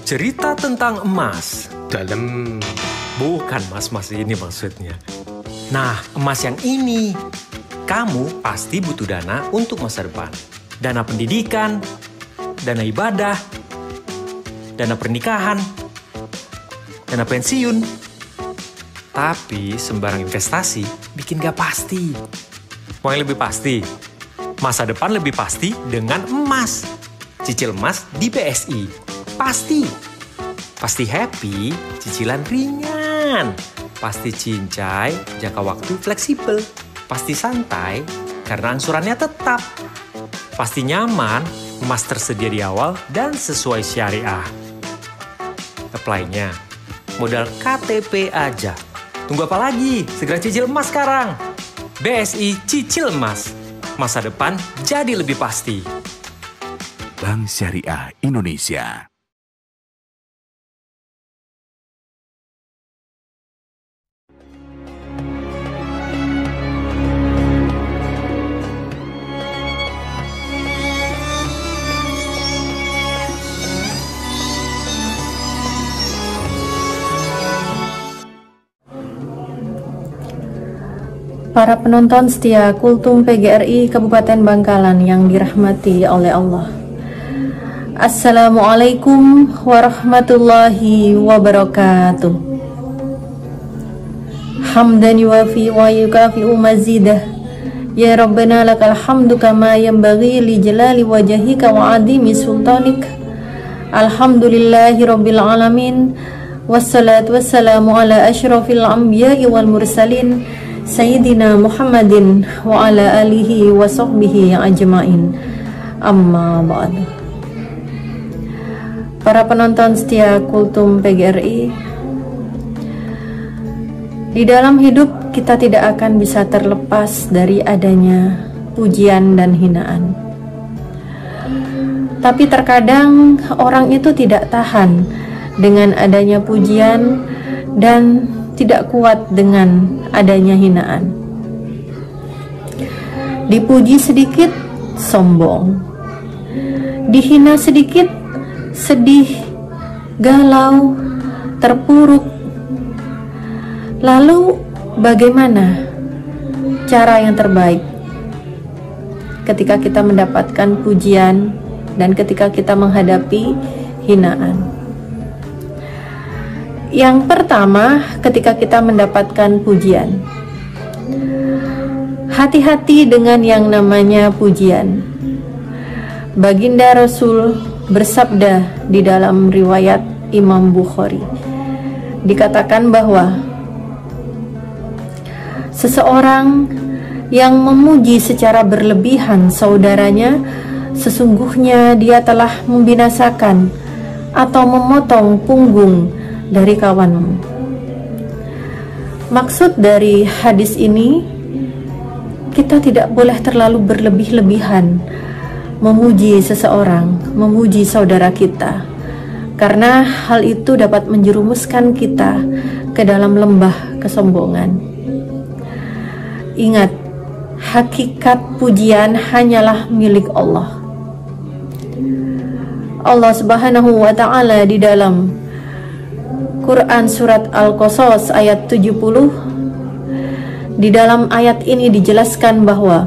Cerita tentang emas. Dalam. Bukan mas-mas ini maksudnya. Nah, emas yang ini. Kamu pasti butuh dana untuk masa depan. Dana pendidikan, dana ibadah, dana pernikahan, dana pensiun. Tapi sembarang investasi bikin gak pasti. Mau yang lebih pasti? Masa depan lebih pasti dengan emas. Cicil emas di BSI. Pasti. Pasti happy, cicilan ringan. Pasti cincai, jangka waktu fleksibel. Pasti santai, karena angsurannya tetap. Pasti nyaman, emas tersedia di awal dan sesuai syariah. Apply-nya, modal KTP aja. Tunggu apa lagi? Segera cicil emas sekarang. BSI Cicil Emas. Masa depan jadi lebih pasti. Bank Syariah Indonesia. Para penonton setia Kultum PGRI Kabupaten Bangkalan yang dirahmati oleh Allah. Assalamualaikum warahmatullahi wabarakatuh. Hamdan yuwafi wa yukafi'u mazidah. Ya Rabbana lakal hamdu kama yanbaghi li jalali wajhika wa adimi sultanik. Alhamdulillahi rabbil alamin. Wassalatu wassalamu ala asyrafil anbiya'i wal mursalin. Sayyidina Muhammadin wa ala alihi wa sahbihi ajma'in. Amma ba'du. Para penonton setia Kultum PGRI, di dalam hidup kita tidak akan bisa terlepas dari adanya pujian dan hinaan. Tapi terkadang orang itu tidak tahan dengan adanya pujian dan tidak kuat dengan adanya hinaan. Dipuji sedikit, sombong. Dihina sedikit, sedih, galau, terpuruk. Lalu bagaimana cara yang terbaik ketika kita mendapatkan pujian dan ketika kita menghadapi hinaan? Yang pertama, ketika kita mendapatkan pujian, hati-hati dengan yang namanya pujian. Baginda Rasul bersabda di dalam riwayat Imam Bukhari, dikatakan bahwa seseorang yang memuji secara berlebihan saudaranya, sesungguhnya dia telah membinasakan atau memotong punggung dari kawanmu. Maksud dari hadis ini, kita tidak boleh terlalu berlebih-lebihan memuji seseorang, memuji saudara kita, karena hal itu dapat menjerumuskan kita ke dalam lembah kesombongan. Ingat, hakikat pujian hanyalah milik Allah. Allah Subhanahu wa Ta'ala di dalam Quran surat Al-Qasas ayat 70, di dalam ayat ini dijelaskan bahwa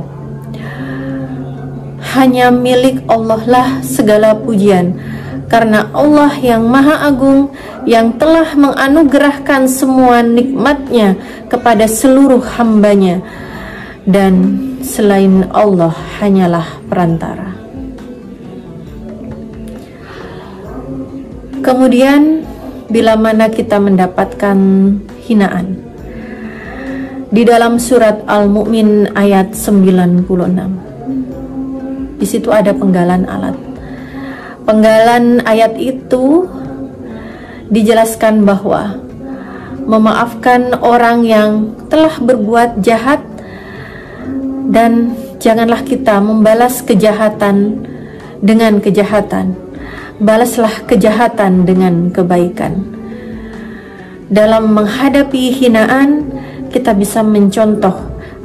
hanya milik Allah lah segala pujian, karena Allah yang Maha Agung yang telah menganugerahkan semua nikmatnya kepada seluruh hambanya, dan selain Allah hanyalah perantara. Kemudian bila mana kita mendapatkan hinaan, di dalam surat Al-Mu'min ayat 96, di situ ada penggalan alat. Penggalan ayat itu dijelaskan bahwa memaafkan orang yang telah berbuat jahat, dan janganlah kita membalas kejahatan dengan kejahatan. Balaslah kejahatan dengan kebaikan. Dalam menghadapi hinaan, kita bisa mencontoh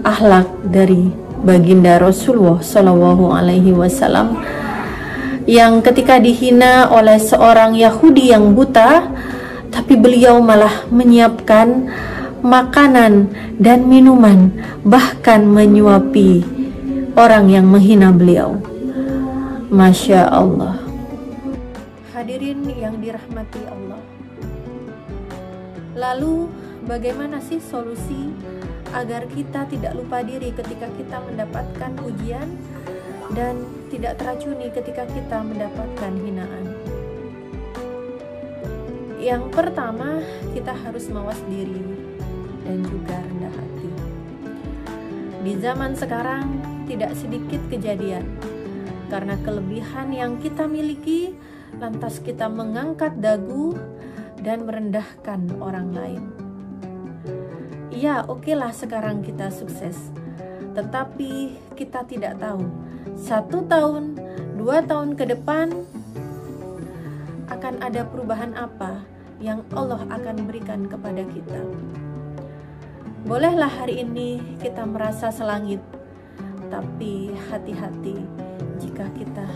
akhlak dari baginda Rasulullah SAW yang ketika dihina oleh seorang Yahudi yang buta, tapi beliau malah menyiapkan makanan dan minuman, bahkan menyuapi orang yang menghina beliau. Masya Allah. Hadirin yang dirahmati Allah. Lalu bagaimana sih solusi agar kita tidak lupa diri ketika kita mendapatkan ujian dan tidak teracuni ketika kita mendapatkan hinaan? Yang pertama, kita harus mawas diri dan juga rendah hati. Di zaman sekarang tidak sedikit kejadian karena kelebihan yang kita miliki, lantas kita mengangkat dagu dan merendahkan orang lain. Ya, okelah sekarang kita sukses, tetapi kita tidak tahu 1 tahun, 2 tahun ke depan akan ada perubahan apa yang Allah akan berikan kepada kita. Bolehlah hari ini kita merasa selangit, tapi hati-hati jika kita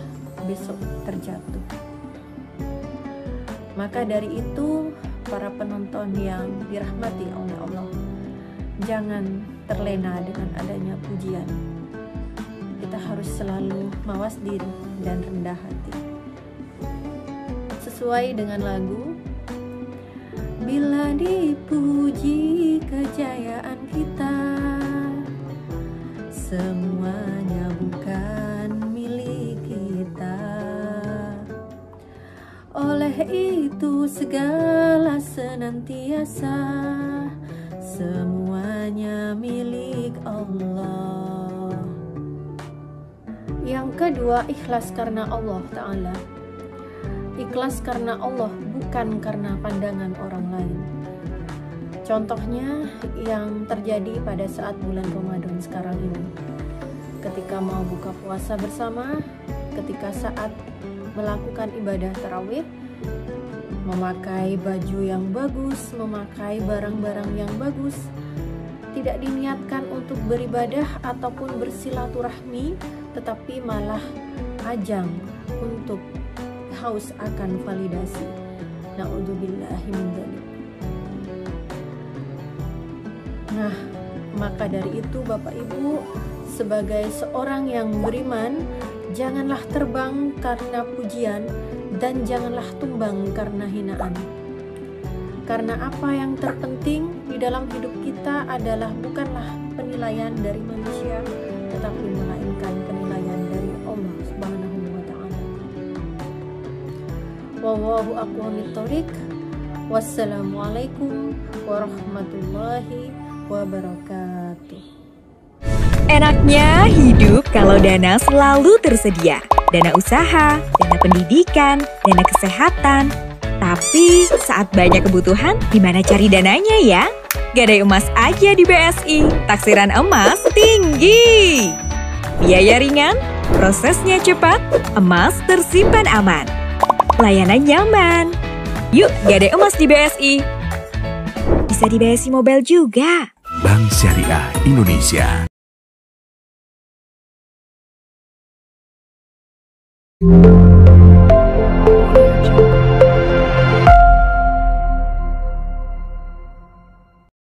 besok terjatuh. Maka dari itu, para penonton yang dirahmati oleh Allah, jangan terlena dengan adanya pujian. Kita harus selalu mawas diri dan rendah hati. Sesuai dengan lagu, bila dipuji kejayaan kita, semuanya bukan milik kita. Oleh itu segala senantiasa, semuanya milik Allah. Yang kedua, ikhlas karena Allah Ta'ala. Ikhlas karena Allah, bukan karena pandangan orang lain. Contohnya yang terjadi pada saat bulan Ramadan sekarang ini. Ketika mau buka puasa bersama, ketika saat melakukan ibadah tarawih, memakai baju yang bagus, memakai barang-barang yang bagus, tidak diniatkan untuk beribadah ataupun bersilaturahmi, tetapi malah ajang untuk haus akan validasi. Na'udzubillahi min dzalik. Nah, maka dari itu Bapak Ibu, sebagai seorang yang beriman, janganlah terbang karena pujian dan janganlah tumbang karena hinaan. Karena apa yang terpenting di dalam hidup kita adalah bukanlah penilaian dari manusia, tetapi melainkan penilaian dari Allah Subhanahu wa Ta'ala. Wallahu aqwamit thoriq. Wassalamualaikum warahmatullahi wabarakatuh. Enaknya hidup kalau dana selalu tersedia. Dana usaha, dana pendidikan, dana kesehatan. Tapi saat banyak kebutuhan, gimana cari dananya ya? Gadai emas aja di BSI, taksiran emas tinggi. Biaya ringan, prosesnya cepat, emas tersimpan aman. Layanan nyaman. Yuk gadai emas di BSI. Bisa di BSI Mobile juga. Bank Syariah Indonesia. Thank you.